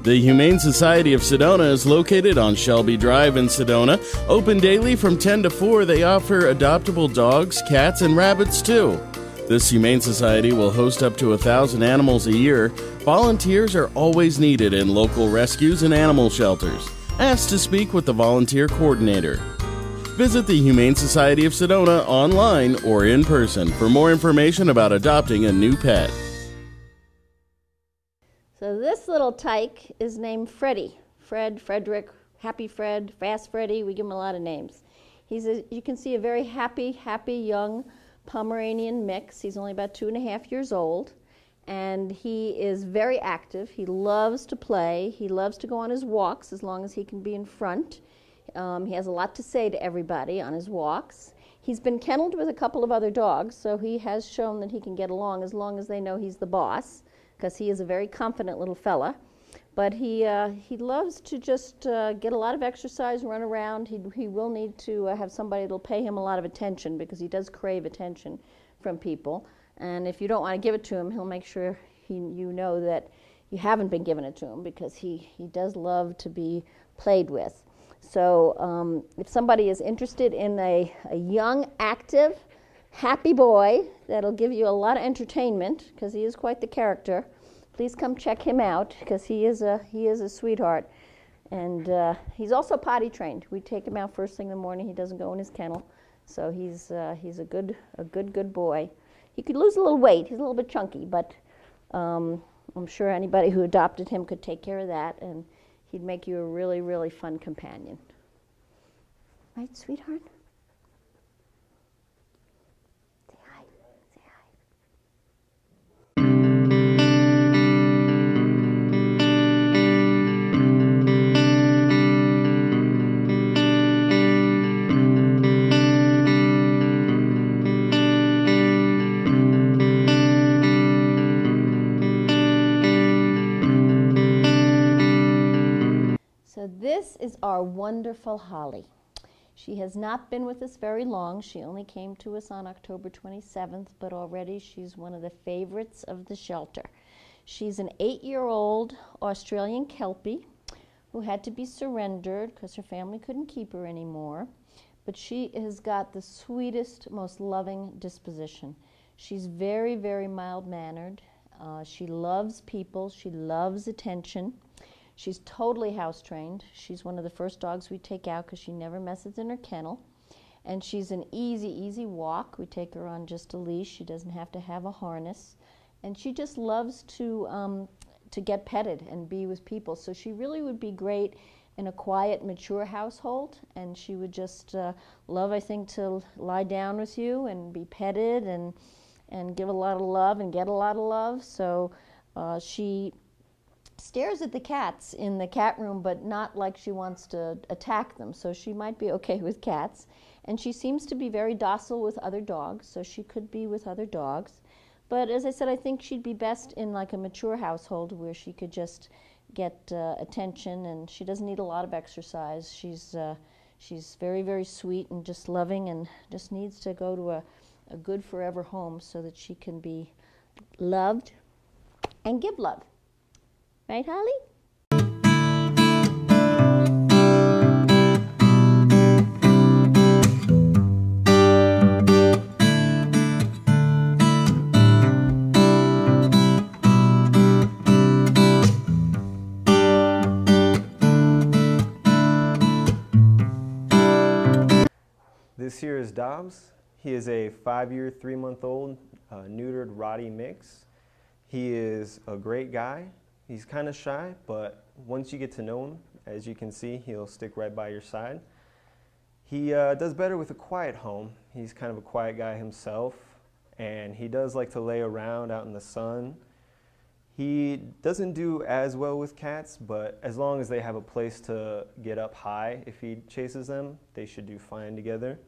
The Humane Society of Sedona is located on Shelby Drive in Sedona. Open daily from 10 to 4, they offer adoptable dogs, cats, and rabbits too. This Humane Society will host up to 1,000 animals a year. Volunteers are always needed in local rescues and animal shelters. Ask to speak with the volunteer coordinator. Visit the Humane Society of Sedona online or in person for more information about adopting a new pet. So this little tyke is named Freddie. Fred, Frederick, Happy Fred, Fast Freddy, we give him a lot of names. You can see a very happy young Pomeranian mix. He's only about 2.5 years old, and he is very active. He loves to play. He loves to go on his walks as long as he can be in front. He has a lot to say to everybody on his walks. He's been kenneled with a couple of other dogs, so he has shown that he can get along as long as they know he's the boss, because he is a very confident little fella. But he loves to just get a lot of exercise, run around. He will need to have somebody that'll pay him a lot of attention, because he does crave attention from people. And if you don't want to give it to him, he'll make sure you know that you haven't been giving it to him, because he does love to be played with. So if somebody is interested in a young, active, happy boy that'll give you a lot of entertainment, because he is quite the character, please come check him out, because he is a sweetheart. And he's also potty trained. We take him out first thing in the morning. He doesn't go in his kennel, so he's a good boy. He could lose a little weight. He's a little bit chunky, but I'm sure anybody who adopted him could take care of that, and he'd make you a really, really fun companion. Right, sweetheart? Say hi. Say hi. So this is our wonderful Holly. She has not been with us very long. She only came to us on October 27th, but already she's one of the favorites of the shelter. She's an 8-year-old Australian Kelpie who had to be surrendered because her family couldn't keep her anymore. But she has got the sweetest, most loving disposition. She's very, very mild-mannered. She loves people. She loves attention. She's totally house trained. She's one of the first dogs we take out because she never messes in her kennel. And she's an easy walk. We take her on just a leash. She doesn't have to have a harness. And she just loves to get petted and be with people. So she really would be great in a quiet, mature household. And she would just love, I think, to lie down with you and be petted and give a lot of love and get a lot of love. So she stares at the cats in the cat room, but not like she wants to attack them. So she might be okay with cats. And she seems to be very docile with other dogs, so she could be with other dogs. But as I said, I think she'd be best in like a mature household where she could just get attention, and she doesn't need a lot of exercise. She's very, very sweet and just loving, and just needs to go to a good forever home so that she can be loved and give love. Right, Holly? This here is Dobbs. He is a 5-year, 3-month-old neutered Rottie mix. He is a great guy. He's kind of shy, but once you get to know him, as you can see, he'll stick right by your side. He does better with a quiet home. He's kind of a quiet guy himself, and he does like to lay around out in the sun. He doesn't do as well with cats, but as long as they have a place to get up high if he chases them, they should do fine together.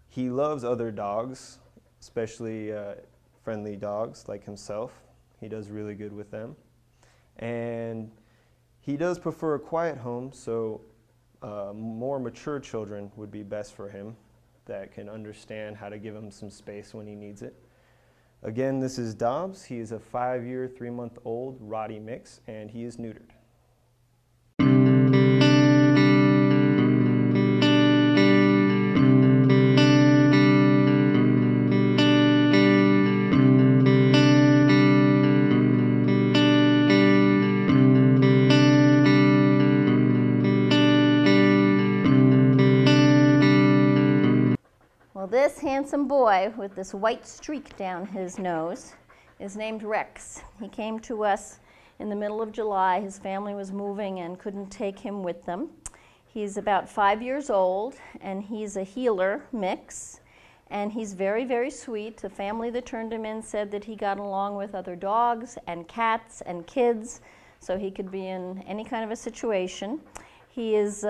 He loves other dogs, especially friendly dogs like himself. He does really good with them. And he does prefer a quiet home, so more mature children would be best for him that can understand how to give him some space when he needs it. Again, this is Dobbs. He is a 5-year, 3-month-old Rottie mix, and he is neutered. Well, this handsome boy with this white streak down his nose is named Rex. He came to us in the middle of July. His family was moving and couldn't take him with them. He's about 5 years old, and he's a heeler mix, and he's very, very sweet. The family that turned him in said that he got along with other dogs and cats and kids, so he could be in any kind of a situation. He is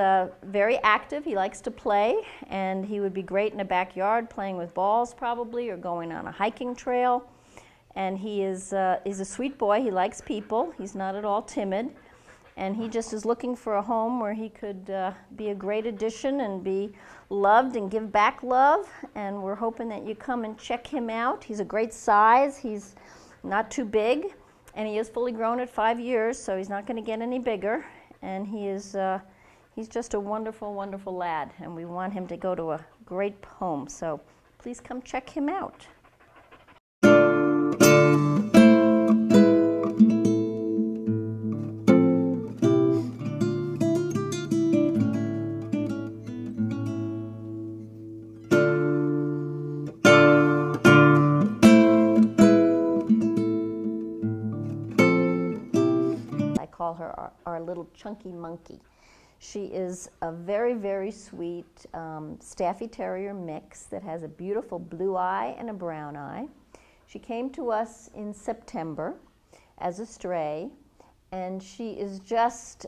very active. He likes to play, and he would be great in a backyard playing with balls probably, or going on a hiking trail. And he is a sweet boy. He likes people. He's not at all timid. And he just is looking for a home where he could be a great addition and be loved and give back love. And we're hoping that you come and check him out. He's a great size. He's not too big. And he is fully grown at 5 years, so he's not going to get any bigger. And he's just a wonderful, wonderful lad, and we want him to go to a great home. So please come check him out. I call her our little chunky monkey. She is a very, very sweet Staffy Terrier mix that has a beautiful blue eye and a brown eye. She came to us in September as a stray, and she is just,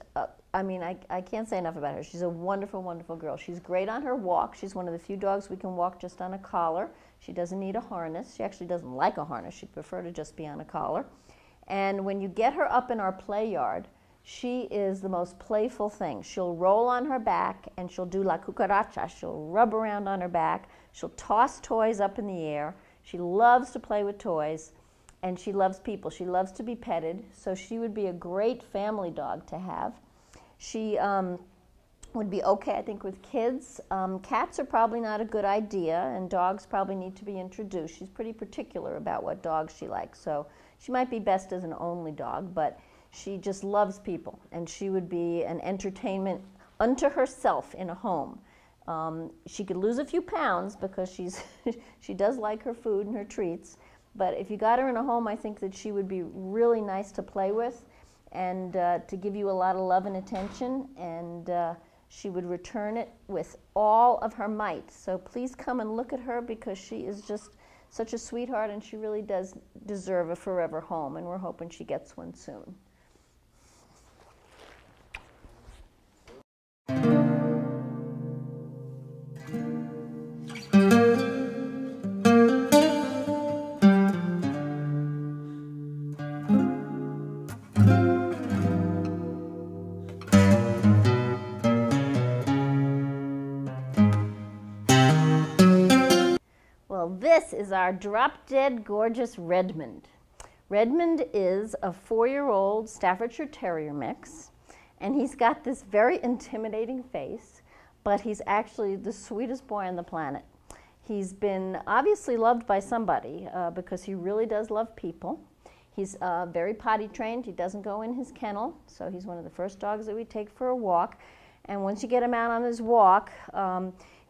I can't say enough about her. She's a wonderful, wonderful girl. She's great on her walk. She's one of the few dogs we can walk just on a collar. She doesn't need a harness. She actually doesn't like a harness. She'd prefer to just be on a collar. And when you get her up in our play yard, she is the most playful thing. She'll roll on her back and she'll do la cucaracha. She'll rub around on her back. She'll toss toys up in the air. She loves to play with toys, and she loves people. She loves to be petted, so she would be a great family dog to have. She would be okay, I think, with kids. Cats are probably not a good idea, and dogs probably need to be introduced. She's pretty particular about what dogs she likes, so she might be best as an only dog, but she just loves people, and she would be an entertainment unto herself in a home. She could lose a few pounds because she does like her food and her treats, but if you got her in a home, I think that she would be really nice to play with and to give you a lot of love and attention, and she would return it with all of her might. So please come and look at her, because she is just such a sweetheart, and she really does deserve a forever home, and we're hoping she gets one soon. Well, this is our drop-dead gorgeous Redmond. Redmond is a 4-year-old Staffordshire Terrier mix, and he's got this very intimidating face, but he's actually the sweetest boy on the planet. He's been obviously loved by somebody because he really does love people. He's very potty trained. He doesn't go in his kennel, so he's one of the first dogs that we take for a walk. And once you get him out on his walk,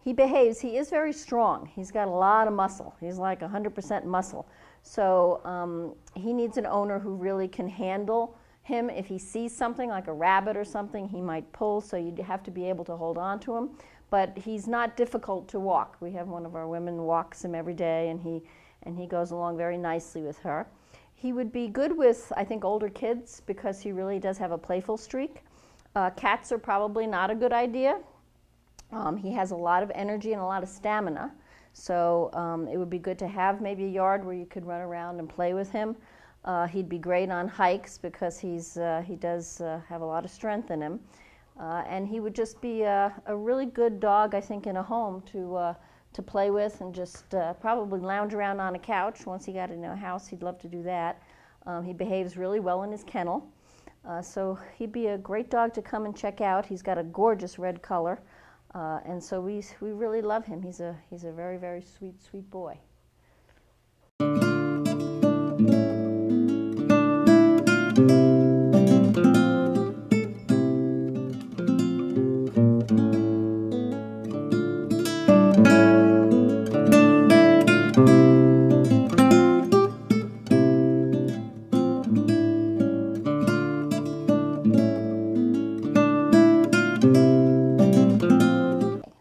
he behaves. He is very strong. He's got a lot of muscle. He's like 100% muscle. So he needs an owner who really can handle him. If he sees something like a rabbit or something, he might pull, so you'd have to be able to hold on to him. But he's not difficult to walk. We have one of our women walks him every day, and he goes along very nicely with her. He would be good with, I think, older kids because he really does have a playful streak. Cats are probably not a good idea. He has a lot of energy and a lot of stamina, so it would be good to have maybe a yard where you could run around and play with him. He'd be great on hikes because he does have a lot of strength in him. And he would just be a really good dog, I think, in a home to play with and just probably lounge around on a couch. Once he got into a house, he'd love to do that. He behaves really well in his kennel. So he'd be a great dog to come and check out. He's got a gorgeous red color. And so we really love him. He's a very, very sweet, sweet boy.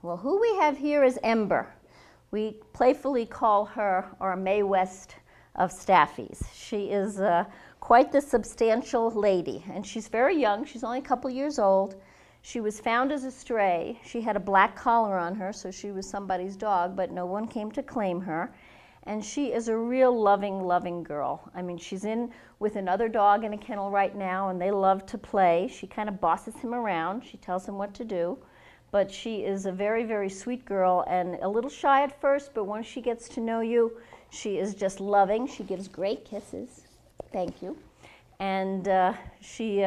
Well, who we have here is Ember. We playfully call her our Mae West of Staffies. She is quite the substantial lady, and she's very young. She's only a couple years old. She was found as a stray. She had a black collar on her, so she was somebody's dog, but no one came to claim her. And she is a real loving, loving girl. I mean, she's in with another dog in a kennel right now, and they love to play. She kind of bosses him around. She tells him what to do. But she is a very, very sweet girl and a little shy at first, but once she gets to know you, she is just loving. She gives great kisses. Thank you. And she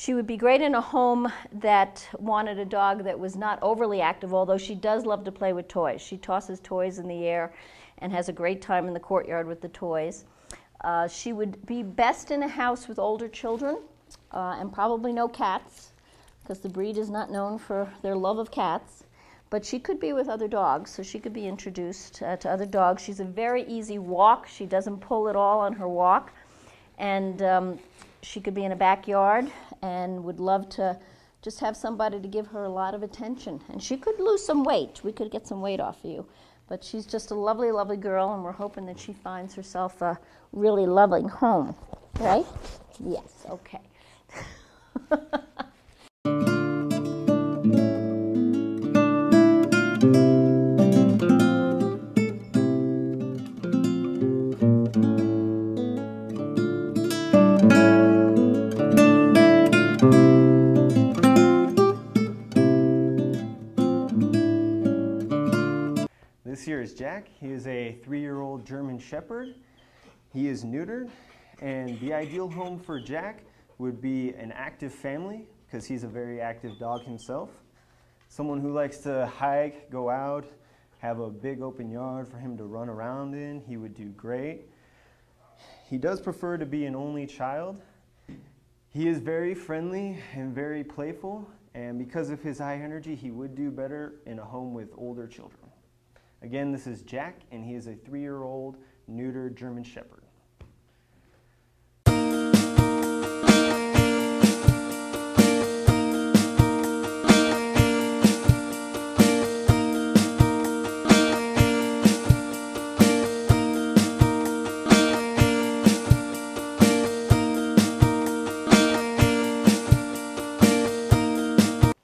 would be great in a home that wanted a dog that was not overly active, although she does love to play with toys. She tosses toys in the air and has a great time in the courtyard with the toys. She would be best in a house with older children and probably no cats, because the breed is not known for their love of cats. But she could be with other dogs, so she could be introduced to other dogs. She's a very easy walk. She doesn't pull at all on her walk. And she could be in a backyard and would love to just have somebody to give her a lot of attention. And she could lose some weight. We could get some weight off of you. But she's just a lovely, lovely girl, and we're hoping that she finds herself a really loving home. Right? Yes, okay. This here is Jack. He is a 3-year-old German Shepherd. He is neutered, and the ideal home for Jack would be an active family, because he's a very active dog himself. Someone who likes to hike, go out, have a big open yard for him to run around in. He would do great. He does prefer to be an only child. He is very friendly and very playful, and because of his high energy, he would do better in a home with older children. Again, this is Jack, and he is a 3-year-old neutered German Shepherd.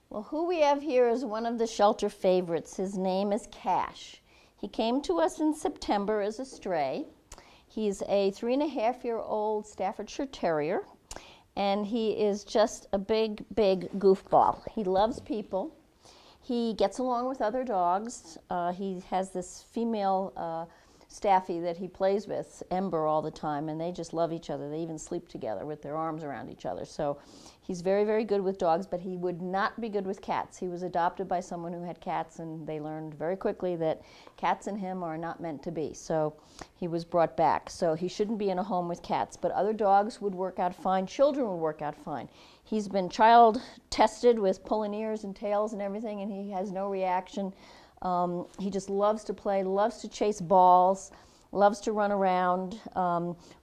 Well, who we have here is one of the shelter favorites. His name is Cash. He came to us in September as a stray. He's a 3.5-year-old Staffordshire Terrier, and he is just a big, big goofball. He loves people. He gets along with other dogs. He has this female Staffy that he plays with, Ember, all the time, and they just love each other. They even sleep together with their arms around each other. So he's very, very good with dogs, but he would not be good with cats. He was adopted by someone who had cats, and they learned very quickly that cats and him are not meant to be. So he was brought back. So he shouldn't be in a home with cats, but other dogs would work out fine. Children would work out fine. He's been child tested with pulling ears and tails and everything, and he has no reaction. He just loves to play, loves to chase balls, loves to run around.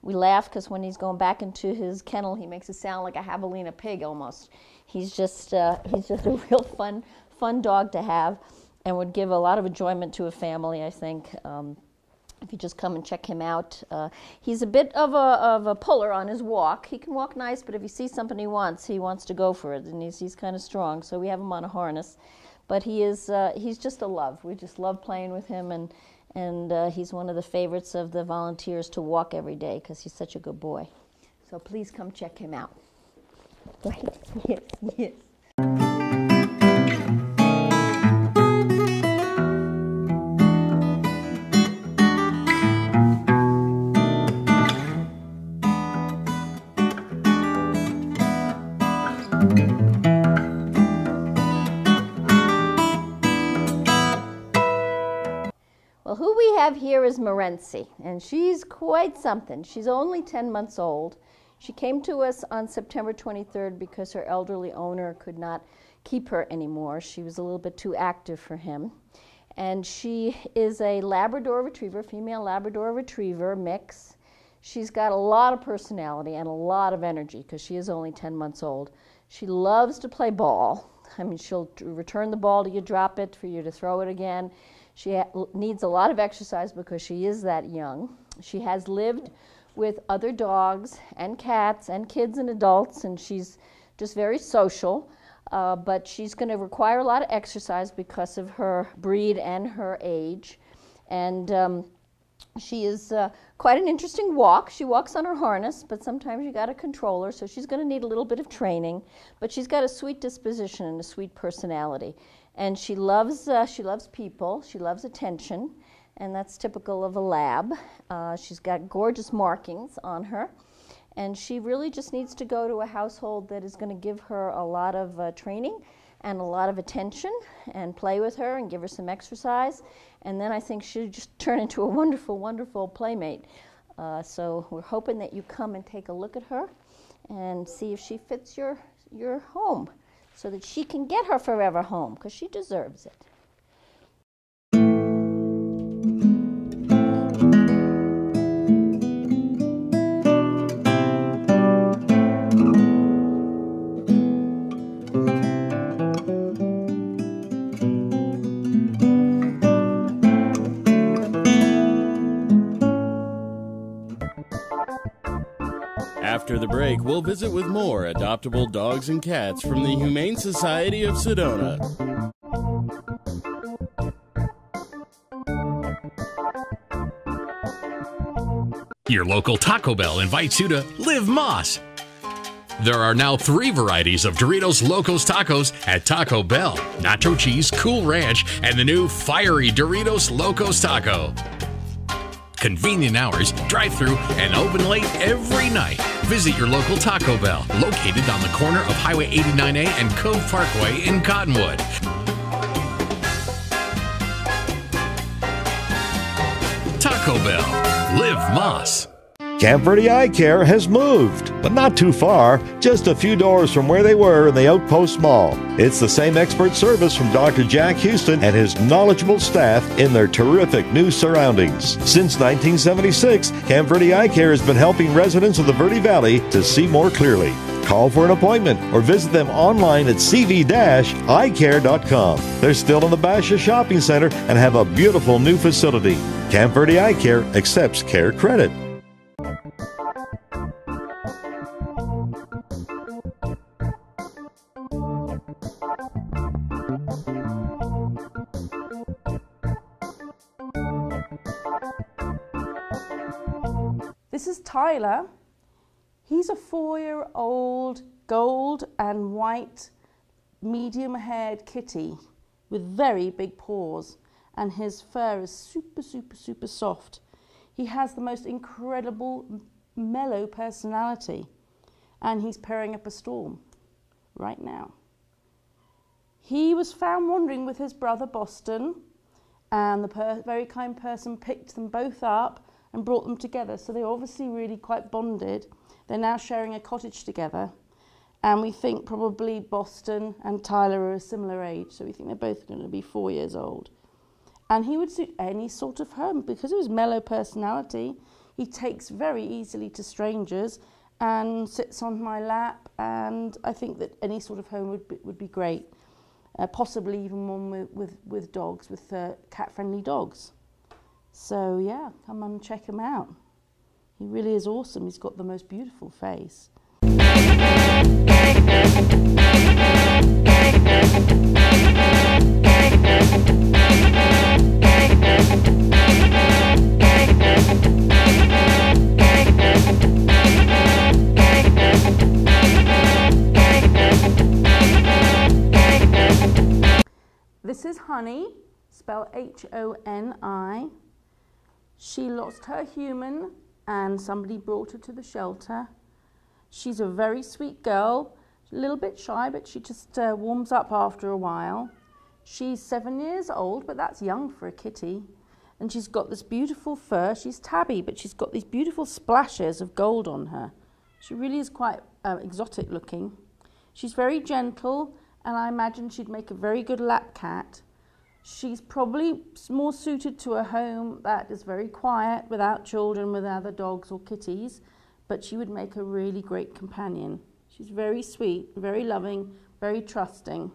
We laugh because when he's going back into his kennel, he makes it sound like a javelina pig almost. He's just a real fun dog to have, and would give a lot of enjoyment to a family, I think. if you just come and check him out. He's a bit of a puller on his walk. He can walk nice, but if he sees something he wants to go for it, and he's kind of strong, so we have him on a harness. But he's just a love. We just love playing with him, and he's one of the favorites of the volunteers to walk every day because he's such a good boy. So please come check him out. Right? Yes, yes. Well, who we have here is Morency, and she's quite something. She's only 10 months old. She came to us on September 23rd because her elderly owner could not keep her anymore. She was a little bit too active for him. And she is a Labrador Retriever, female Labrador Retriever mix. She's got a lot of personality and a lot of energy because she is only 10 months old. She loves to play ball. I mean, she'll return the ball to you, drop it for you to throw it again. She needs a lot of exercise because she is that young. She has lived with other dogs and cats and kids and adults, and she's just very social. But she's going to require a lot of exercise because of her breed and her age. And she is quite an interesting walk. She walks on her harness, but sometimes you got to control her, so she's going to need a little bit of training. But she's got a sweet disposition and a sweet personality. And she loves people, she loves attention, and that's typical of a lab. She's got gorgeous markings on her, and she really just needs to go to a household that is going to give her a lot of training and a lot of attention and play with her and give her some exercise, and then I think she'll just turn into a wonderful, wonderful playmate. So we're hoping that you come and take a look at her and see if she fits your home, so that she can get her forever home, because she deserves it. After the break, we'll visit with more adoptable dogs and cats from the Humane Society of Sedona. Your local Taco Bell invites you to Live Moss. There are now 3 varieties of Doritos Locos Tacos at Taco Bell: Nacho Cheese, Cool Ranch, and the new Fiery Doritos Locos Taco. Convenient hours, drive-through, and open late every night. Visit your local Taco Bell, located on the corner of Highway 89A and Cove Parkway in Cottonwood. Taco Bell. Live Moss. Camp Verde Eye Care has moved, but not too far, just a few doors from where they were in the Outpost Mall. It's the same expert service from Dr. Jack Houston and his knowledgeable staff in their terrific new surroundings. Since 1976, Camp Verde Eye Care has been helping residents of the Verde Valley to see more clearly. Call for an appointment or visit them online at cv-eyecare.com. They're still in the Basha Shopping Center and have a beautiful new facility. Camp Verde Eye Care accepts care credit. This is Tyler. He's a 4-year-old gold and white medium-haired kitty with very big paws, and his fur is super, super, super soft. He has the most incredible mellow personality, and he's purring up a storm right now. He was found wandering with his brother Boston, and the very kind person picked them both up and brought them together, so they're obviously really quite bonded. They're now sharing a cottage together, and we think probably Boston and Tyler are a similar age, so we think they're both going to be 4 years old. And he would suit any sort of home because of his mellow personality. He takes very easily to strangers and sits on my lap, and I think that any sort of home would be great. Possibly even one with dogs, with cat-friendly dogs. So yeah, come and check him out. He really is awesome. He's got the most beautiful face. This is Honey, spelled H-O-N-I. She lost her human and somebody brought her to the shelter. She's a very sweet girl, a little bit shy, but she just warms up after a while. She's 7 years old, but that's young for a kitty. And she's got this beautiful fur. She's tabby, but she's got these beautiful splashes of gold on her. She really is quite exotic looking. She's very gentle, and I imagine she'd make a very good lap cat. She's probably more suited to a home that is very quiet, without children, with other dogs or kitties, but she would make a really great companion. She's very sweet, very loving, very trusting.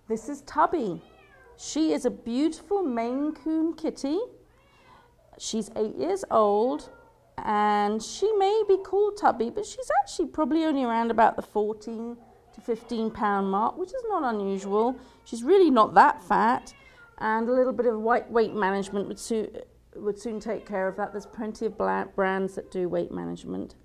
This is Tubby. She is a beautiful Maine Coon kitty. She's 8 years old, and she may be called Tubby, but she's actually probably only around about the 14 to 15 pound mark, which is not unusual. She's really not that fat, and a little bit of weight management would soon take care of that. There's plenty of brands that do weight management.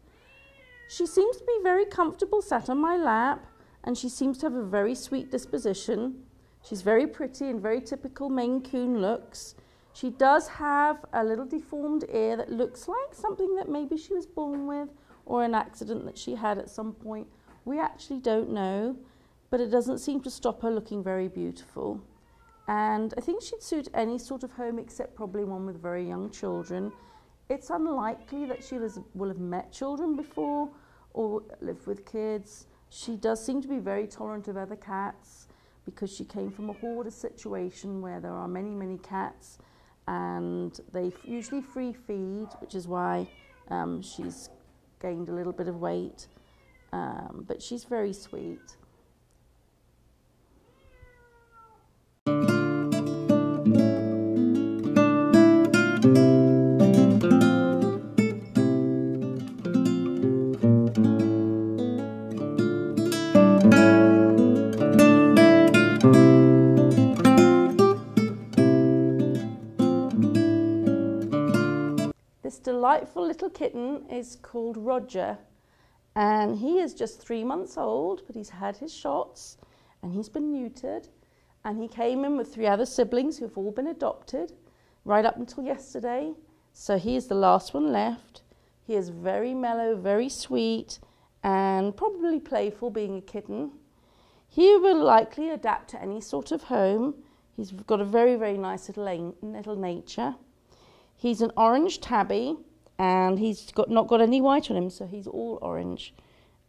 She seems to be very comfortable sat on my lap, and she seems to have a very sweet disposition. She's very pretty and very typical Maine Coon looks. She does have a little deformed ear that looks like something that maybe she was born with, or an accident that she had at some point. We actually don't know, but it doesn't seem to stop her looking very beautiful. And I think she'd suit any sort of home except probably one with very young children. It's unlikely that she will have met children before or lived with kids. She does seem to be very tolerant of other cats because she came from a hoarder situation where there are many, many cats, and they usually free feed, which is why she's gained a little bit of weight, but she's very sweet. This delightful little kitten is called Roger, and he is just 3 months old, but he's had his shots and he's been neutered, and he came in with 3 other siblings who have all been adopted right up until yesterday. So he is the last one left. He is very mellow, very sweet, and probably playful, being a kitten. He will likely adapt to any sort of home. He's got a very, very nice little nature. He's an orange tabby, and he's not got any white on him, so he's all orange.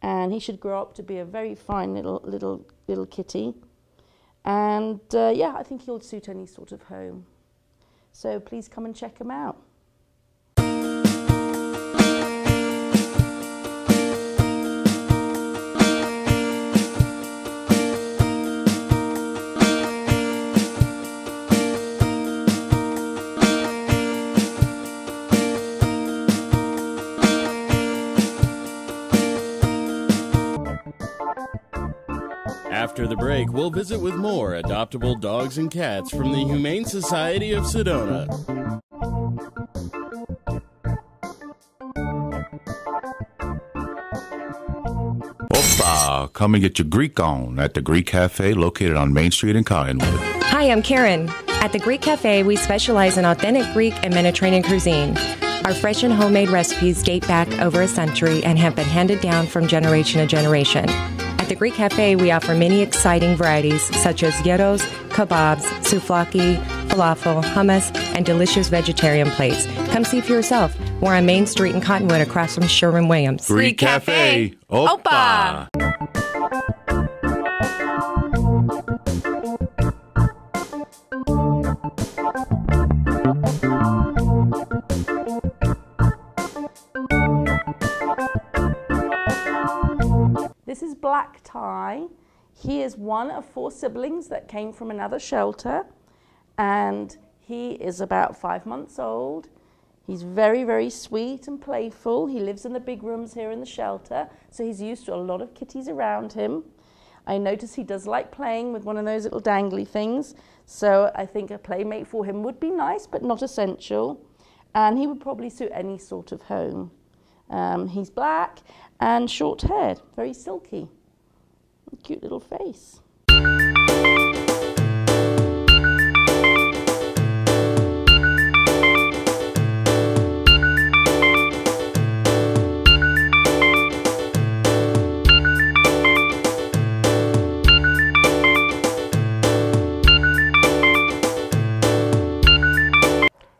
And he should grow up to be a very fine little kitty. And yeah, I think he'll suit any sort of home. So please come and check him out. After the break, we'll visit with more adoptable dogs and cats from the Humane Society of Sedona. Opa, come and get your Greek on at the Greek Cafe located on Main Street in Cottonwood. Hi, I'm Karen. At the Greek Cafe, we specialize in authentic Greek and Mediterranean cuisine. Our fresh and homemade recipes date back over a century and have been handed down from generation to generation. At the Greek Cafe, we offer many exciting varieties such as gyros, kebabs, souvlaki, falafel, hummus, and delicious vegetarian plates. Come see for yourself. We're on Main Street in Cottonwood across from Sherwin-Williams. Greek Cafe. Opa! This is Black Tie. He is one of 4 siblings that came from another shelter, and he is about 5 months old. He's very, very sweet and playful. He lives in the big rooms here in the shelter, so he's used to a lot of kitties around him. I notice he does like playing with one of those little dangly things, so I think a playmate for him would be nice, but not essential. And he would probably suit any sort of home. He's black and short-haired, very silky. Cute little face.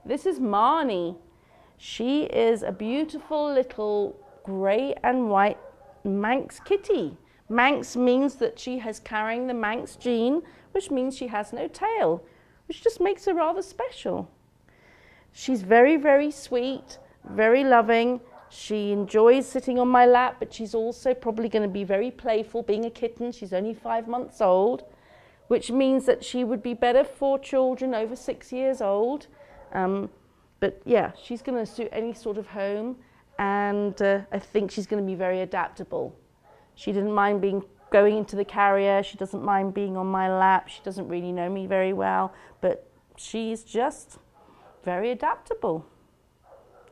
This is Marnie. She is a beautiful little grey and white Manx kitty. Manx means that she has carrying the Manx gene, which means she has no tail, which just makes her rather special. She's very, very sweet, very loving. She enjoys sitting on my lap, but she's also probably going to be very playful. Being a kitten, she's only 5 months old, which means that she would be better for children over 6 years old. But yeah, she's going to suit any sort of home, and I think she's going to be very adaptable. She didn't mind going into the carrier. She doesn't mind being on my lap. She doesn't really know me very well, but she's just very adaptable.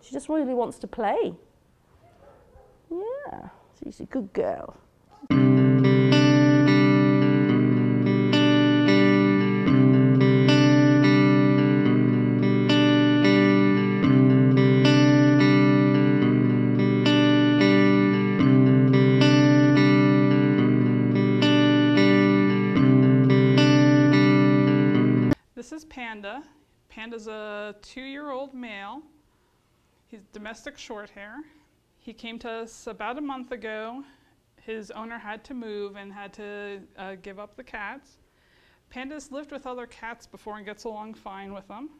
She just really wants to play. Yeah, she's a good girl. This is Panda. Panda's a 2-year-old male. He's domestic short hair. He came to us about a month ago. His owner had to move and had to give up the cats. Panda's lived with other cats before and gets along fine with them.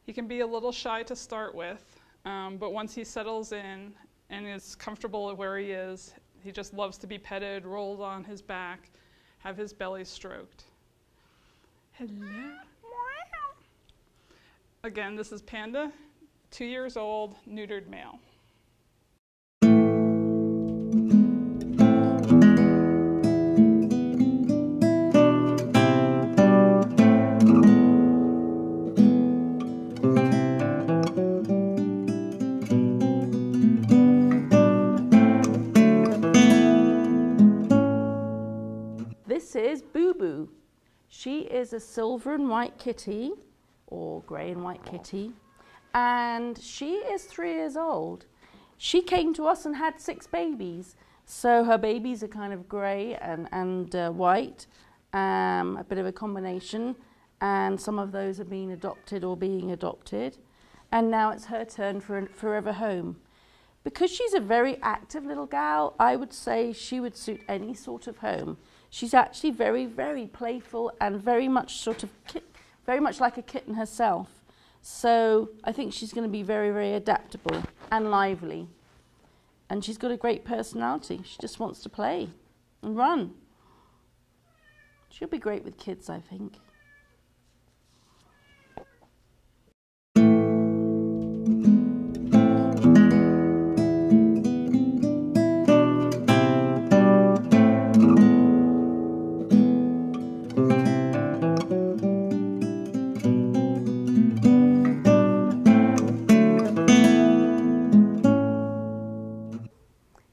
He can be a little shy to start with, but once he settles in and is comfortable where he is, he just loves to be petted, rolled on his back, have his belly stroked. Hello. Again, this is Panda, 2 years old, neutered male. This is Boo Boo. She is a silver and white kitty, or grey and white kitty, and she is 3 years old. She came to us and had 6 babies, so her babies are kind of grey and white, a bit of a combination, and some of those have been adopted or being adopted, and now it's her turn for a forever home. Because she's a very active little gal, I would say she would suit any sort of home. She's actually very, very playful and very much very much like a kitten herself. So I think she's going to be very, very adaptable and lively. And she's got a great personality. She just wants to play and run. She'll be great with kids, I think.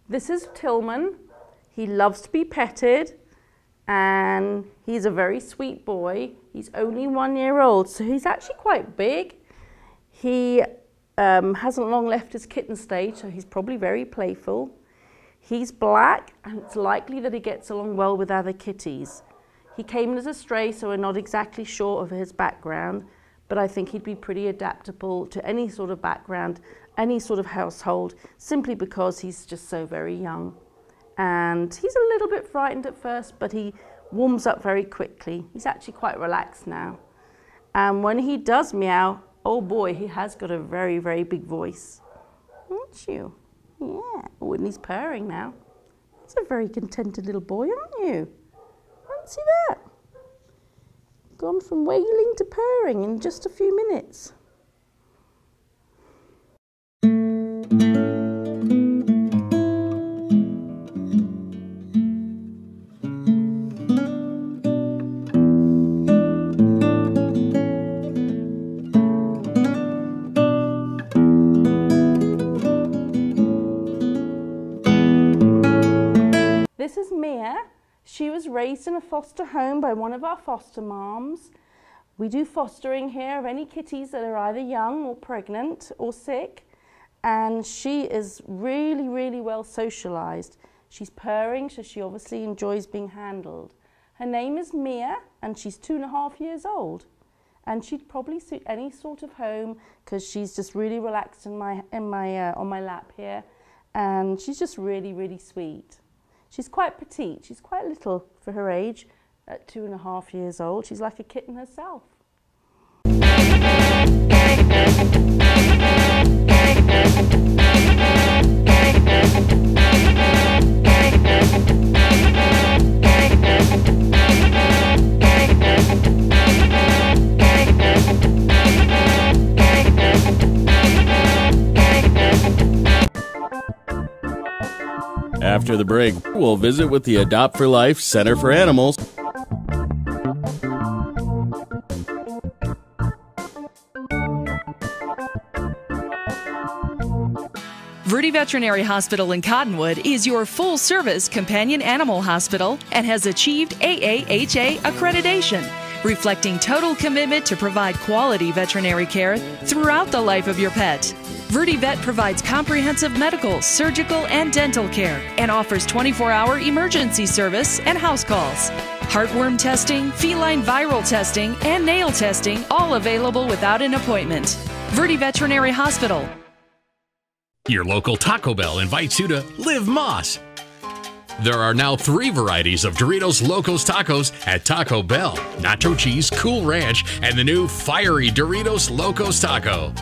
This is Tillman. He loves to be petted, and he's a very sweet boy. He's only 1 year old, so he's actually quite big. He hasn't long left his kitten stage, so he's probably very playful. He's black, and it's likely that he gets along well with other kitties. He came as a stray, so we're not exactly sure of his background, but I think he'd be pretty adaptable to any sort of background, any sort of household, simply because he's just so very young. And he's a little bit frightened at first, but he warms up very quickly. He's actually quite relaxed now. And when he does meow, oh boy, he has got a very, very big voice. Aren't you? Yeah. Oh, and he's purring now. That's a very contented little boy, aren't you? Fancy that. Gone from wailing to purring in just a few minutes. This is Mia. She was raised in a foster home by one of our foster moms. We do fostering here of any kitties that are either young or pregnant or sick, and she is really, really well socialized. She's purring, so she obviously enjoys being handled. Her name is Mia, and she's 2.5 years old. And she'd probably suit any sort of home because she's just really relaxed on my lap here, and she's just really, really sweet. She's quite petite. She's quite little for her age at 2.5 years old. She's like a kitten herself. After the break, we'll visit with the Adopt for Life Center for Animals. Verde Veterinary Hospital in Cottonwood is your full-service companion animal hospital and has achieved AAHA accreditation, reflecting total commitment to provide quality veterinary care throughout the life of your pet. Verde Vet provides comprehensive medical, surgical, and dental care and offers 24-hour emergency service and house calls. Heartworm testing, feline viral testing, and nail testing, all available without an appointment. Verde Veterinary Hospital. Your local Taco Bell invites you to Live Moss. There are now 3 varieties of Doritos Locos Tacos at Taco Bell: Nacho Cheese, Cool Ranch, and the new Fiery Doritos Locos Taco.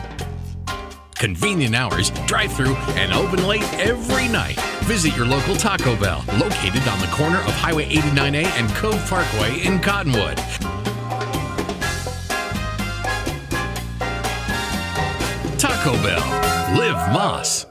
Convenient hours, drive-through, and open late every night. Visit your local Taco Bell, located on the corner of Highway 89A and Cove Parkway in Cottonwood. Taco Bell. Live Moss.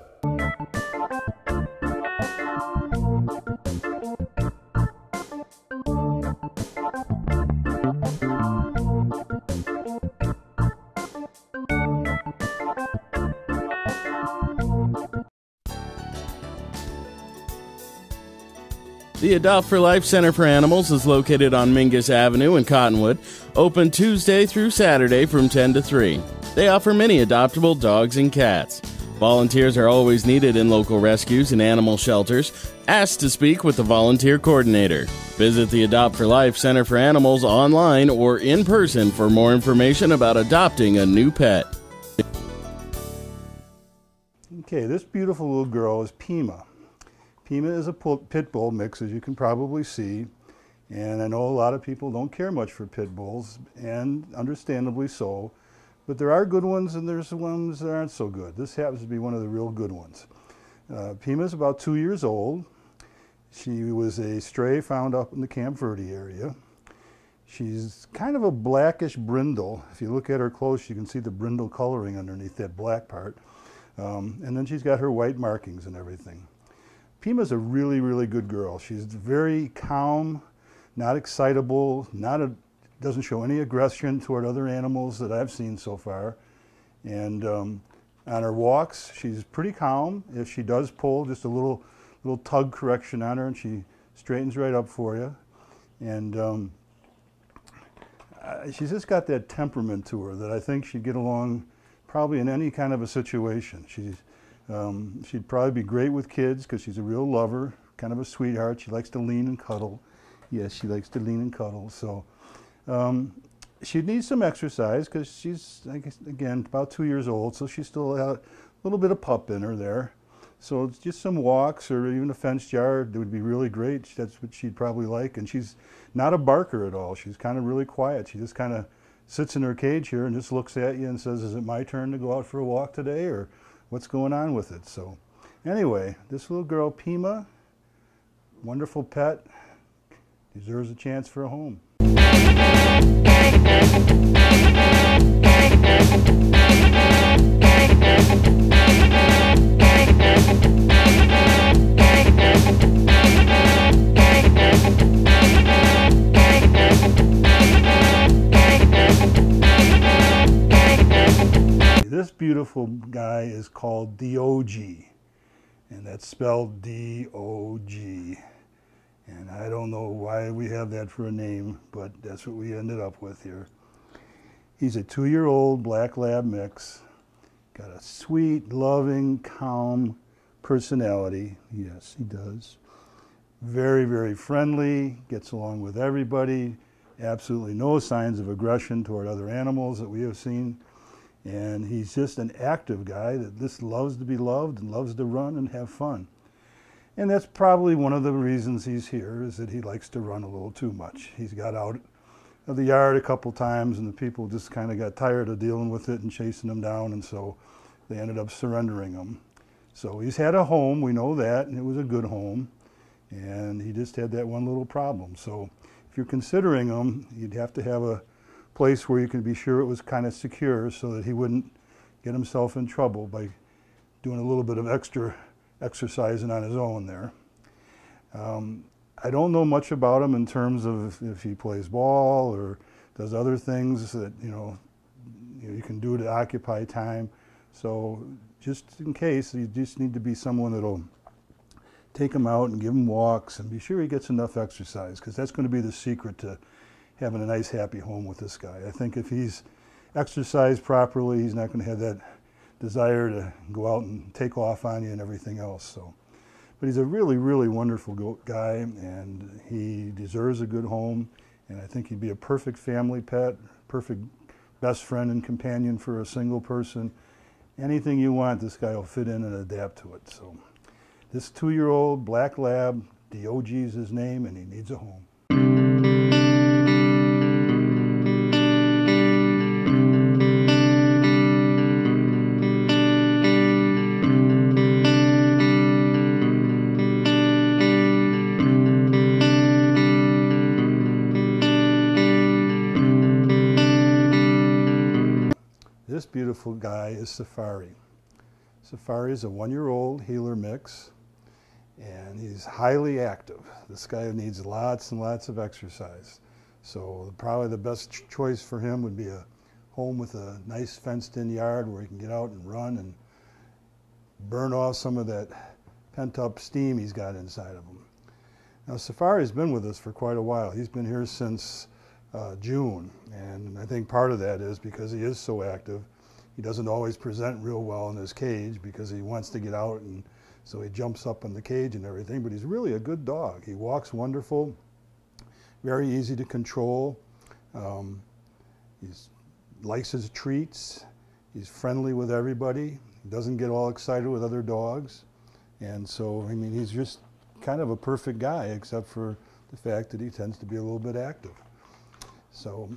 The Adopt for Life Center for Animals is located on Mingus Avenue in Cottonwood, open Tuesday through Saturday from 10 to 3. They offer many adoptable dogs and cats. Volunteers are always needed in local rescues and animal shelters. Ask to speak with the volunteer coordinator. Visit the Adopt for Life Center for Animals online or in person for more information about adopting a new pet. Okay, this beautiful little girl is Pima. Pima is a pit bull mix, as you can probably see, and I know a lot of people don't care much for pit bulls, and understandably so, but there are good ones and there's ones that aren't so good. This happens to be one of the real good ones. Pima is about 2 years old. She was a stray found up in the Camp Verde area. She's kind of a blackish brindle. If you look at her close, you can see the brindle coloring underneath that black part. And then she's got her white markings and everything. Pima's a really, really good girl. She's very calm, not excitable, doesn't show any aggression toward other animals that I've seen so far. And on her walks, she's pretty calm. If she does pull, just a little tug correction on her, and she straightens right up for you. And she's just got that temperament to her that I think she'd get along probably in any kind of a situation. She'd probably be great with kids because she's a real lover, kind of a sweetheart. She likes to lean and cuddle. Yes, she likes to lean and cuddle. So she'd need some exercise because she's, I guess, again, about 2 years old, so she's still a little bit of pup in her there. So it's just some walks or even a fenced yard would be really great. That's what she'd probably like. And she's not a barker at all. She's kind of really quiet. She just kind of sits in her cage here and just looks at you and says, "Is it my turn to go out for a walk today?" or "What's going on with it?" So anyway, this little girl, Pima, Wonderful pet, deserves a chance for a home. This beautiful guy is called DOG, and that's spelled D-O-G. And I don't know why we have that for a name, but that's what we ended up with here. He's a 2-year-old black lab mix, got a sweet, loving, calm personality. Yes, he does. Very, very friendly, gets along with everybody, absolutely no signs of aggression toward other animals that we have seen. And he's just an active guy that just loves to be loved and loves to run and have fun. And that's probably one of the reasons he's here, is that he likes to run a little too much. He's got out of the yard a couple times, and the people just kind of got tired of dealing with it and chasing him down, and so they ended up surrendering him. So he's had a home, we know that, and it was a good home, and he just had that one little problem. So if you're considering him, you'd have to have a place where you can be sure it was kind of secure so that he wouldn't get himself in trouble by doing a little bit of extra exercising on his own there. I don't know much about him in terms of if he plays ball or does other things that you can do to occupy time. So just in case, you just need to be someone that'll take him out and give him walks and be sure he gets enough exercise, because that's going to be the secret to having a nice, happy home with this guy. I think if he's exercised properly, he's not going to have that desire to go out and take off on you and everything else. So, but he's a really, really wonderful guy, and he deserves a good home. And I think he'd be a perfect family pet, perfect best friend and companion for a single person. Anything you want, this guy will fit in and adapt to it. So, this 2-year-old black lab, DOG is his name, and he needs a home. This beautiful guy is Safari. Safari is a 1-year-old heeler mix, and he's highly active. This guy needs lots and lots of exercise. So probably the best choice for him would be a home with a nice fenced-in yard where he can get out and run and burn off some of that pent-up steam he's got inside of him. Now, Safari's been with us for quite a while. He's been here since June, and I think part of that is because he is so active. He doesn't always present real well in his cage because he wants to get out, and so he jumps up in the cage and everything, but he's really a good dog. He walks wonderful, very easy to control. He likes his treats. He's friendly with everybody. He doesn't get all excited with other dogs. And so, I mean, he's just kind of a perfect guy, except for the fact that he tends to be a little bit active. So,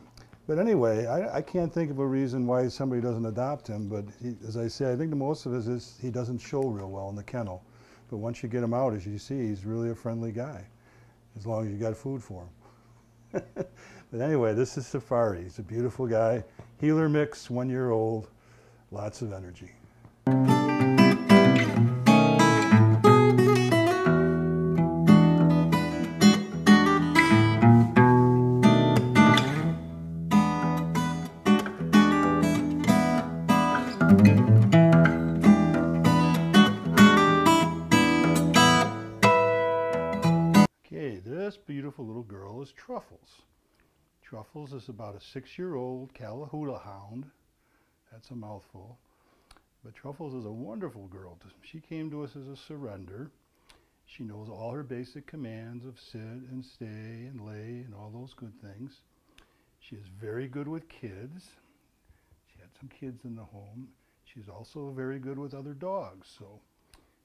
but anyway, I can't think of a reason why somebody doesn't adopt him, but he, as I say, I think the most of it is he doesn't show real well in the kennel. But once you get him out, as you see, he's really a friendly guy, as long as you got food for him. But anyway, this is Safari. He's a beautiful guy. Heeler mix, 1-year-old, lots of energy. This beautiful little girl is Truffles. Truffles is about a 6-year-old Calahuda hound. That's a mouthful. But Truffles is a wonderful girl. She came to us as a surrender. She knows all her basic commands of sit and stay and lay and all those good things. She is very good with kids. She had some kids in the home. She's also very good with other dogs. So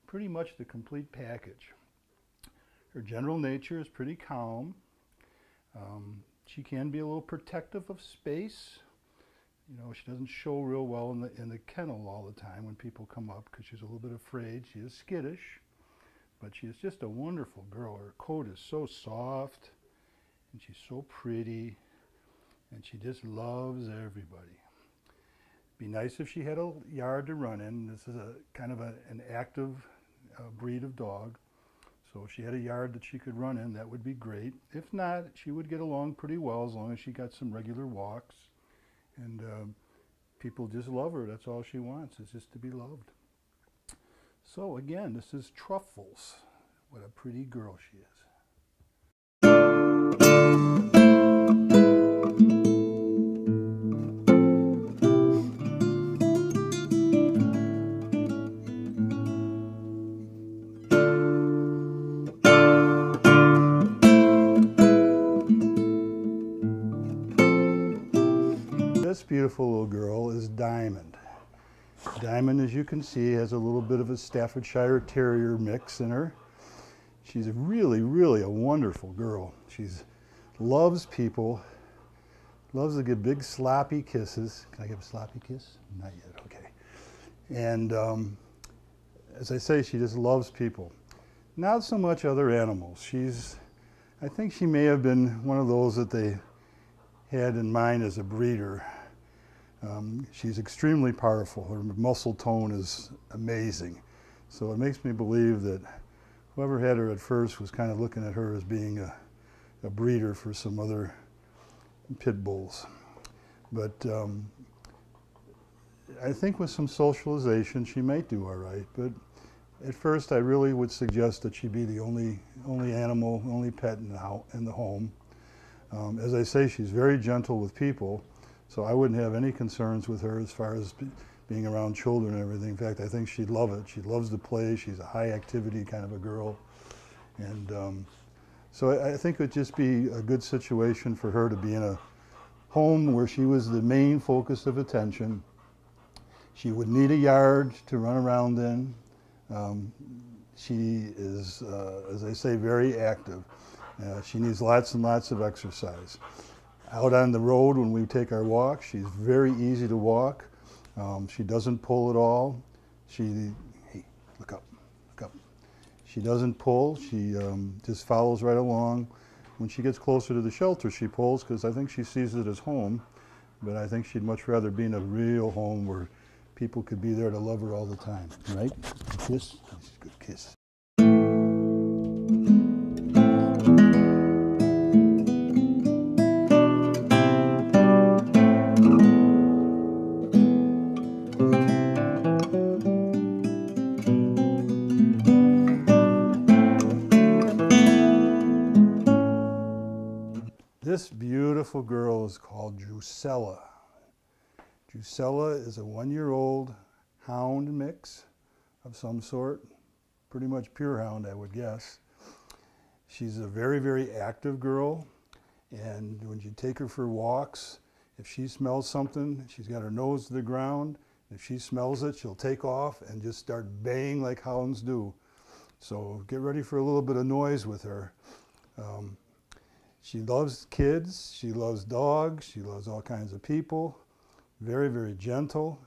pretty much the complete package. Her general nature is pretty calm. She can be a little protective of space. You know, she doesn't show real well in the kennel all the time when people come up because she's a little bit afraid. She is skittish, but she is just a wonderful girl. Her coat is so soft, and she's so pretty, and she just loves everybody. Be nice if she had a yard to run in. This is a kind of an active breed of dog. So if she had a yard that she could run in, that would be great. If not, she would get along pretty well as long as she got some regular walks. And people just love her. That's all she wants, is just to be loved. So again, this is Truffles. What a pretty girl she is. This beautiful little girl is Diamond. Diamond, as you can see, has a little bit of a Staffordshire Terrier mix in her. She's really, really a wonderful girl. She loves people, loves to give big sloppy kisses. Can I give a sloppy kiss? Not yet, okay. And as I say, she just loves people. Not so much other animals. I think she may have been one of those that they had in mind as a breeder. She's extremely powerful. Her muscle tone is amazing. So it makes me believe that whoever had her at first was kind of looking at her as being a breeder for some other pit bulls. But I think with some socialization she might do all right. But at first I really would suggest that she be the only animal, only pet in the home. As I say, she's very gentle with people. So I wouldn't have any concerns with her as far as being around children and everything. In fact, I think she'd love it. She loves to play. She's a high activity kind of a girl. And so I think it would just be a good situation for her to be in a home where she was the main focus of attention. She would need a yard to run around in. She is, as I say, very active. She needs lots and lots of exercise. Out on the road when we take our walk, she's very easy to walk. She doesn't pull at all. Hey, look up, look up. She doesn't pull, she just follows right along. When she gets closer to the shelter, she pulls because I think she sees it as home, but I think she'd much rather be in a real home where people could be there to love her all the time, right? Kiss, good kiss. This beautiful girl is called Drusilla. Drusilla is a 1-year-old hound mix of some sort, pretty much pure hound, I would guess. She's a very, very active girl, and when you take her for walks, if she smells something, she's got her nose to the ground. If she smells it, she'll take off and just start baying like hounds do. So get ready for a little bit of noise with her. She loves kids, she loves dogs, she loves all kinds of people. Very, very gentle.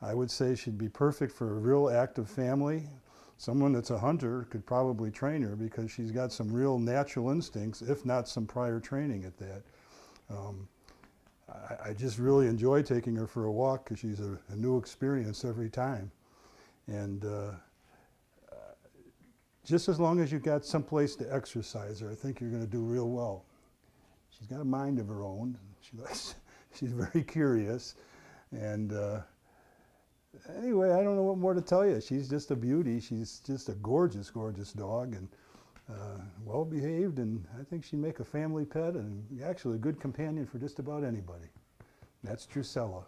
I would say she'd be perfect for a real active family. Someone that's a hunter could probably train her because she's got some real natural instincts, if not some prior training at that. I just really enjoy taking her for a walk because she's a new experience every time. And just as long as you've got some place to exercise her, I think you're going to do real well. She's got a mind of her own. She's very curious. And anyway, I don't know what more to tell you. She's just a beauty. She's just a gorgeous, gorgeous dog, and well behaved, and I think she'd make a family pet and actually a good companion for just about anybody. That's Drusilla.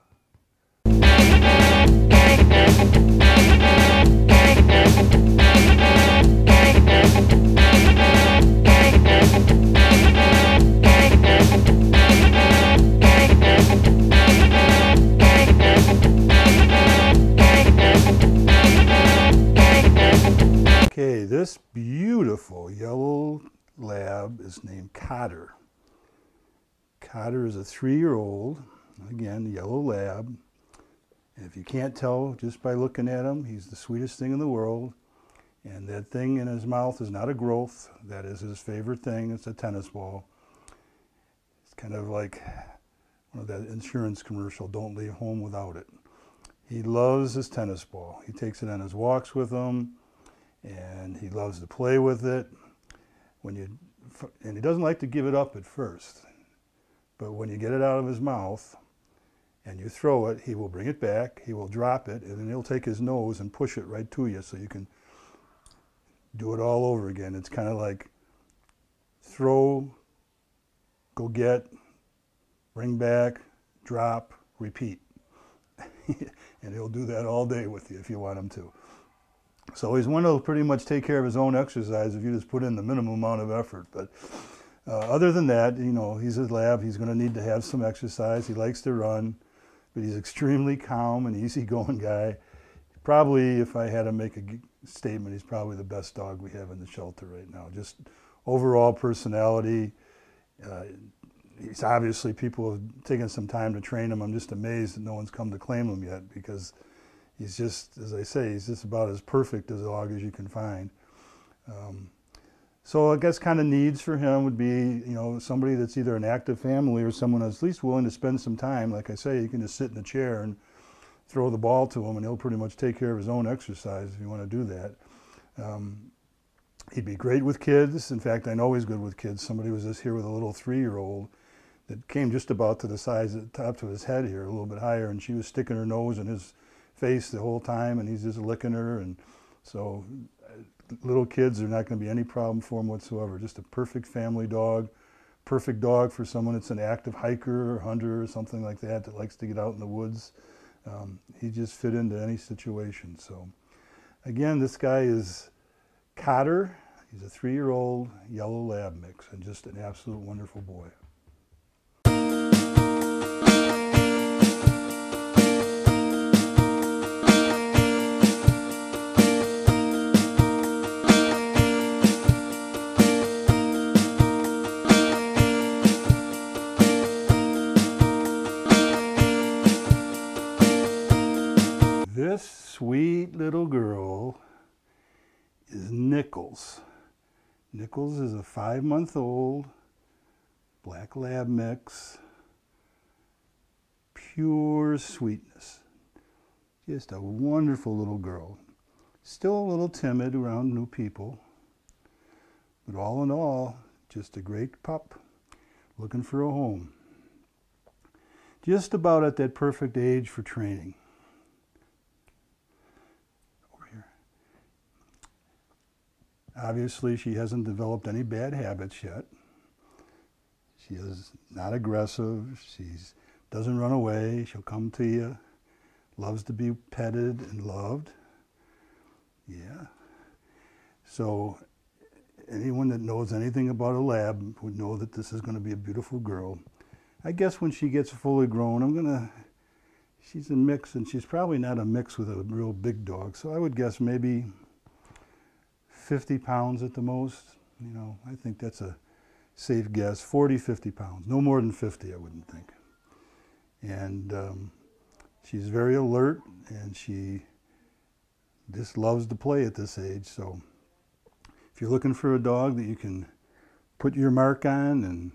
Okay, this beautiful yellow lab is named Cotter. Cotter is a 3-year-old, again, yellow lab. And if you can't tell just by looking at him, he's the sweetest thing in the world. And that thing in his mouth is not a growth. That is his favorite thing. It's a tennis ball. It's kind of like one of that insurance commercial, don't leave home without it. He loves his tennis ball. He takes it on his walks with him, and he loves to play with it. And he doesn't like to give it up at first. But when you get it out of his mouth and you throw it, he will bring it back, he will drop it, and then he'll take his nose and push it right to you so you can do it all over again. It's kind of like throw, go get, bring back, drop, repeat. And he'll do that all day with you if you want him to. So he's one that'll pretty much take care of his own exercise if you just put in the minimum amount of effort. But other than that, you know, he's a lab. He's going to need to have some exercise. He likes to run, but he's extremely calm and easygoing guy. Probably, if I had to make a statement, he's probably the best dog we have in the shelter right now. Just overall personality. He's obviously, people have taken some time to train him. I'm just amazed that no one's come to claim him yet, because he's just, as I say, he's just about as perfect a dog as you can find. So I guess kind of needs for him would be, you know, somebody that's either an active family or someone that's at least willing to spend some time. Like I say, you can just sit in a chair and throw the ball to him, and he'll pretty much take care of his own exercise if you want to do that. He'd be great with kids. In fact, I know he's good with kids. Somebody was just here with a little 3-year-old that came just about to the size at the top of his head here, a little bit higher, and she was sticking her nose in his face the whole time, and he's just licking her. And so little kids are not going to be any problem for him whatsoever. Just a perfect family dog, perfect dog for someone that's an active hiker or hunter or something like that that likes to get out in the woods. He just fit into any situation. So again, this guy is Cotter. He's a 3-year-old yellow lab mix and just an absolute wonderful boy. This sweet little girl is Nichols. Nichols is a 5-month-old black lab mix, pure sweetness. Just a wonderful little girl. Still a little timid around new people, but all in all, just a great pup looking for a home. Just about at that perfect age for training. Obviously, she hasn't developed any bad habits yet. She is not aggressive. She doesn't run away. She'll come to you. Loves to be petted and loved. Yeah. So anyone that knows anything about a lab would know that this is going to be a beautiful girl. I guess when she gets fully grown, she's a mix, and she's probably not a mix with a real big dog. So I would guess maybe 50 pounds at the most. You know, I think that's a safe guess. 40, 50 pounds. No more than 50, I wouldn't think. And she's very alert, and she just loves to play at this age. So if you're looking for a dog that you can put your mark on and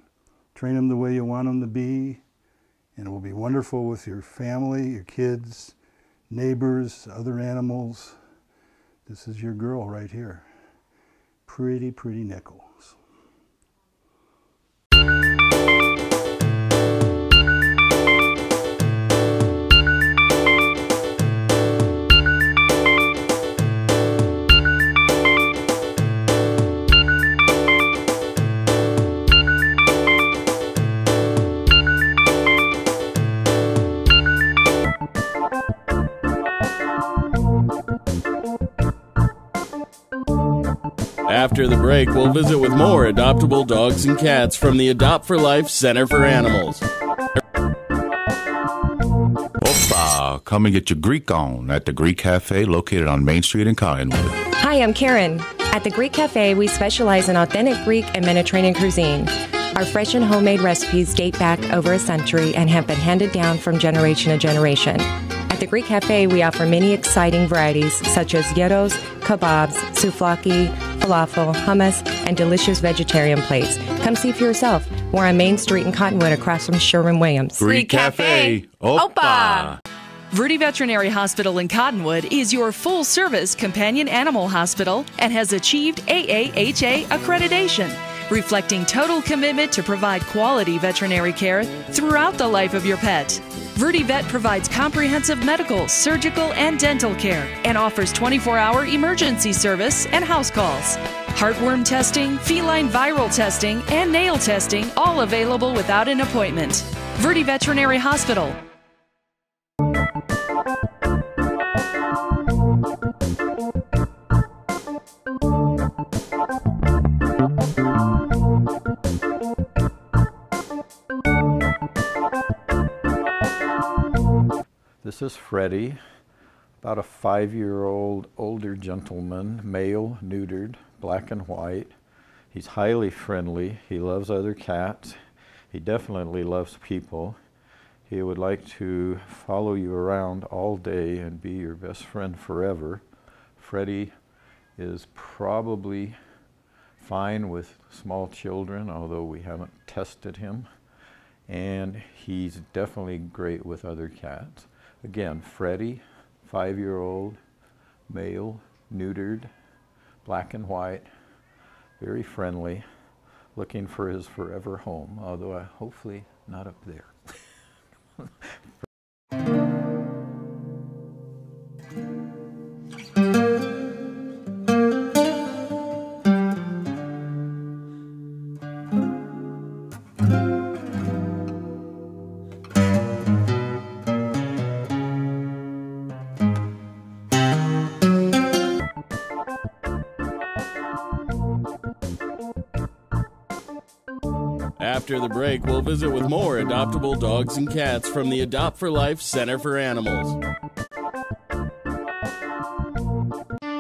train them the way you want them to be, and it will be wonderful with your family, your kids, neighbors, other animals, this is your girl right here. Pretty, pretty Nichols. After the break, we'll visit with more adoptable dogs and cats from the Adopt for Life Center for Animals. Opa, come and get your Greek on at the Greek Cafe located on Main Street in Cottonwood. Hi, I'm Karen. At the Greek Cafe, we specialize in authentic Greek and Mediterranean cuisine. Our fresh and homemade recipes date back over a century and have been handed down from generation to generation. At At the Greek Cafe, we offer many exciting varieties such as gyros, kebabs, souvlaki, falafel, hummus, and delicious vegetarian plates. Come see for yourself. We're on Main Street in Cottonwood across from Sherwin-Williams. Greek Cafe. Opa! Verde Veterinary Hospital in Cottonwood is your full-service companion animal hospital and has achieved AAHA accreditation, reflecting total commitment to provide quality veterinary care throughout the life of your pet. Verde Vet provides comprehensive medical, surgical, and dental care and offers 24-hour emergency service and house calls. Heartworm testing, feline viral testing, and nail testing, all available without an appointment. Verde Veterinary Hospital. This is Freddie, about a 5-year-old older gentleman, male, neutered, black and white. He's highly friendly. He loves other cats. He definitely loves people. He would like to follow you around all day and be your best friend forever. Freddie is probably fine with small children, although we haven't tested him. And he's definitely great with other cats. Again, Freddie, 5-year-old, male, neutered, black and white, very friendly, looking for his forever home, although hopefully not up there. After the break, we'll visit with more adoptable dogs and cats from the Adopt for Life Center for Animals.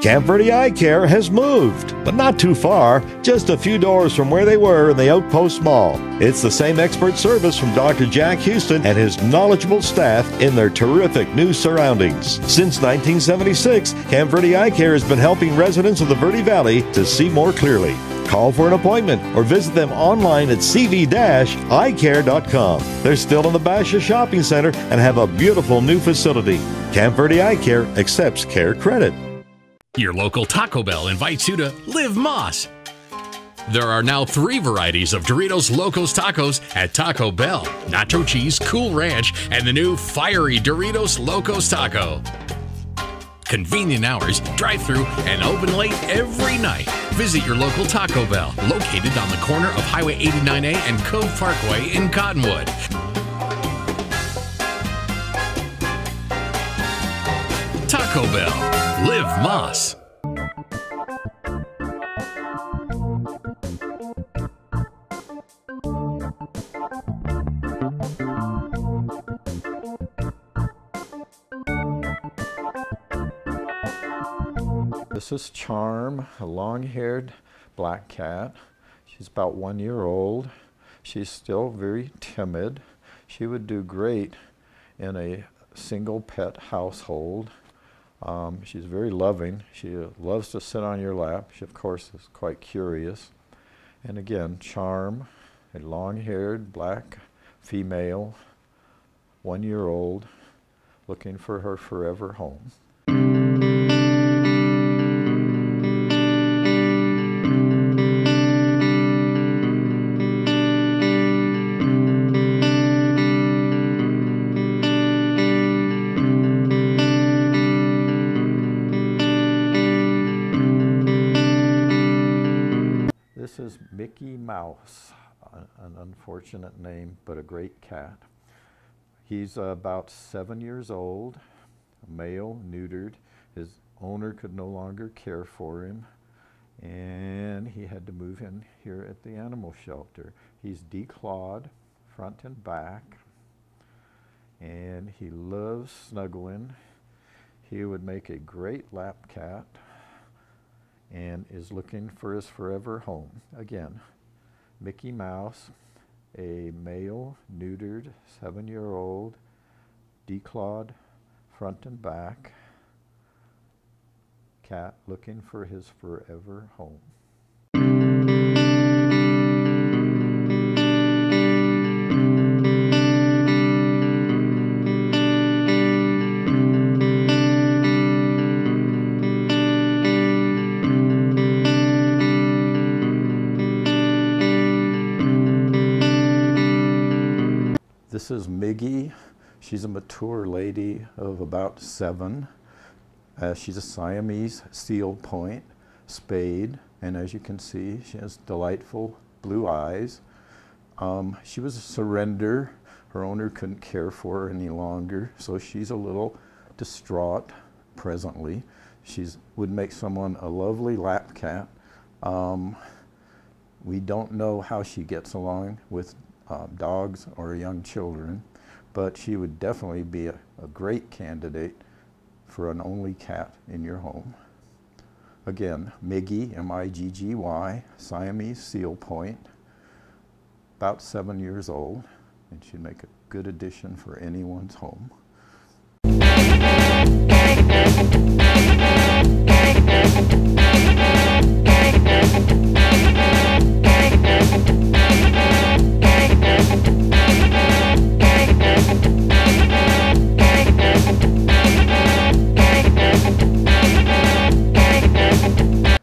Camp Verde Eye Care has moved, but not too far, just a few doors from where they were in the Outpost Mall. It's the same expert service from Dr. Jack Houston and his knowledgeable staff in their terrific new surroundings. Since 1976, Camp Verde Eye Care has been helping residents of the Verde Valley to see more clearly. Call for an appointment or visit them online at cv-eyecare.com. They're still in the Basha Shopping Center and have a beautiful new facility. Camp Verde Eye Care accepts care credit. Your local Taco Bell invites you to Live Moss. There are now 3 varieties of Doritos Locos Tacos at Taco Bell: Nacho Cheese, Cool Ranch, and the new fiery Doritos Locos Taco. Convenient hours, drive-through, and open late every night. Visit your local Taco Bell, located on the corner of Highway 89A and Cove Parkway in Cottonwood. Taco Bell. Live Moss. This is Charm, a long-haired black cat. She's about 1 year old. She's still very timid. She would do great in a single pet household. She's very loving. She loves to sit on your lap. She, of course, is quite curious. And again, Charm, a long-haired black female, 1 year old, looking for her forever home. This is Mickey Mouse, an unfortunate name, but a great cat. He's about 7 years old, male, neutered. His owner could no longer care for him, and he had to move in here at the animal shelter. He's declawed front and back, and he loves snuggling. He would make a great lap cat and is looking for his forever home. Again, Mickey Mouse, a male, neutered, 7 year old, declawed front and back. Cat looking for his forever home. This is Miggy. She's a mature lady of about 7. She's a Siamese seal point, spayed, and as you can see, she has delightful blue eyes. She was a surrender. Her owner couldn't care for her any longer, so she's a little distraught presently. She would make someone a lovely lap cat. We don't know how she gets along with dogs or young children, but she would definitely be a great candidate for an only cat in your home. Again, Miggy, M-I-G-G-Y, Siamese seal point, about 7 years old, and she'd make a good addition for anyone's home.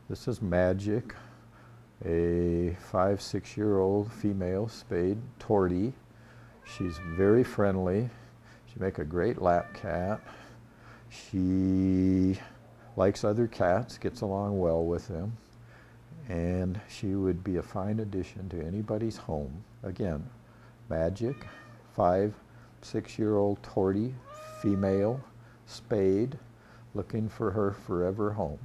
This is Magic, a 5-6-year-old female spayed tortie. She's very friendly. She'd make a great lap cat. She likes other cats, gets along well with them, and she would be a fine addition to anybody's home. Again, Magic, 5-6-year-old tortie, female, spayed, looking for her forever home.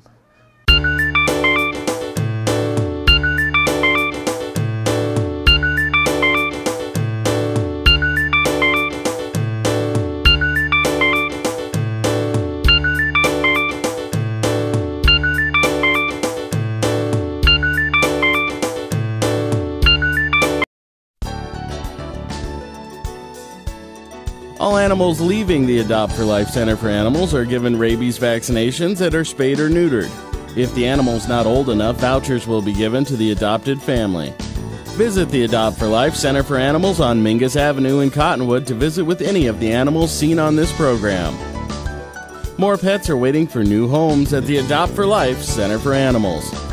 All animals leaving the Adopt for Life Center for Animals are given rabies vaccinations and are spayed or neutered. If the animal's not old enough, vouchers will be given to the adopted family. Visit the Adopt for Life Center for Animals on Mingus Avenue in Cottonwood to visit with any of the animals seen on this program. More pets are waiting for new homes at the Adopt for Life Center for Animals.